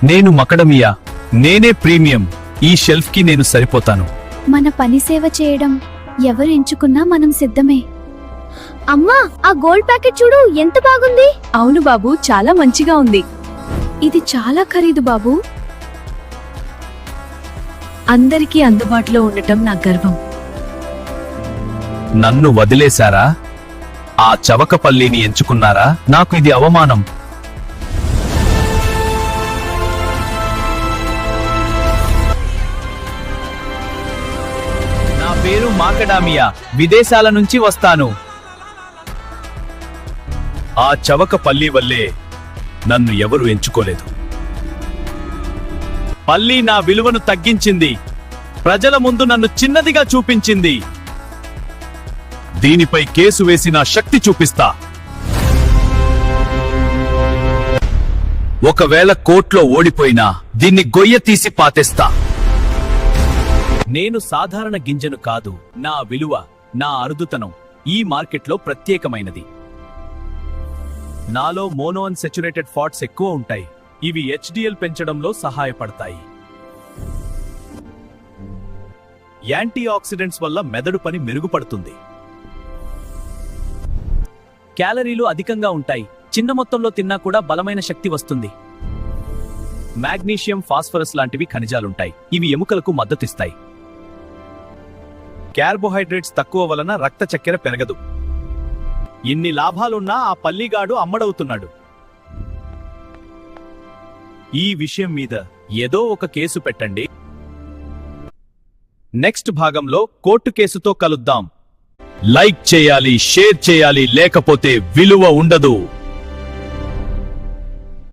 నేను మకడమియా, నేనే ప్రీమియం. ఈ షెల్ఫ్ కి నేను సరిపోతాను. మన పని సేవ చేయడం ఎవరు ఎంచుకున్నా మనం సిద్ధమే. అమ్మా, ఆ గోల్డ్ ప్యాకెట్ చూడు, ఎంత బాగుంది. అవును బాబు, చాలా మంచిగా ఉంది. ఇది చాలా ఖరీదు బాబు. అందరికీ అందుబాటులో ఉండటం నా గర్వం. నన్ను వదిలేశారా? ఆ చవకపల్లిని ఎంచుకున్నారా? నాకు ఇది అవమానం. నా పేరు మాకడామియా, విదేశాల నుంచి వస్తాను. ఆ చవకపల్లి వల్లే నన్ను ఎవరు ఎంచుకోలేదు. పల్లి నా విలువను తగ్గించింది, ప్రజల ముందు నన్ను చిన్నదిగా చూపించింది. దీనిపై కేసు వేసి నా శక్తి చూపిస్తా. ఒకవేళ కోర్టులో ఓడిపోయినా దీన్ని గొయ్య తీసి పాతేస్తా. నేను సాధారణ గింజను కాదు. నా విలువ, నా అరుదుతనం ఈ మార్కెట్లో ప్రత్యేకమైనది. నాలో మోనోఅన్సాచురేటెడ్ ఫాట్స్ ఎక్కువ ఉంటాయి. ఇవి హెచ్డిఎల్ పెంచడంలో సహాయపడతాయి. యాంటీ ఆక్సిడెంట్స్ వల్ల మెదడు పని మెరుగుపడుతుంది. క్యాలరీలు అధికంగా ఉంటాయి. చిన్న మొత్తంలో తిన్నా కూడా బలమైన శక్తి వస్తుంది. మాగ్నీషియం, ఫాస్ఫరస్ లాంటివి ఖనిజాలుంటాయి. ఇవి ఎముకలకు మద్దతిస్తాయి. కార్బోహైడ్రేట్స్ తక్కువ వలన రక్త చక్కెర పెరగదు. ఇన్ని లాభాలున్నా ఆ పల్లిగాడు అమ్మడవుతున్నాడు. ఈ విషయం మీద ఏదో ఒక కేసు పెట్టండి. నెక్స్ట్ భాగంలో కోర్టు కేసుతో కలుద్దాం. లైక్ చేయాలి, షేర్ చేయాలి, లేకపోతే విలువ ఉండదు.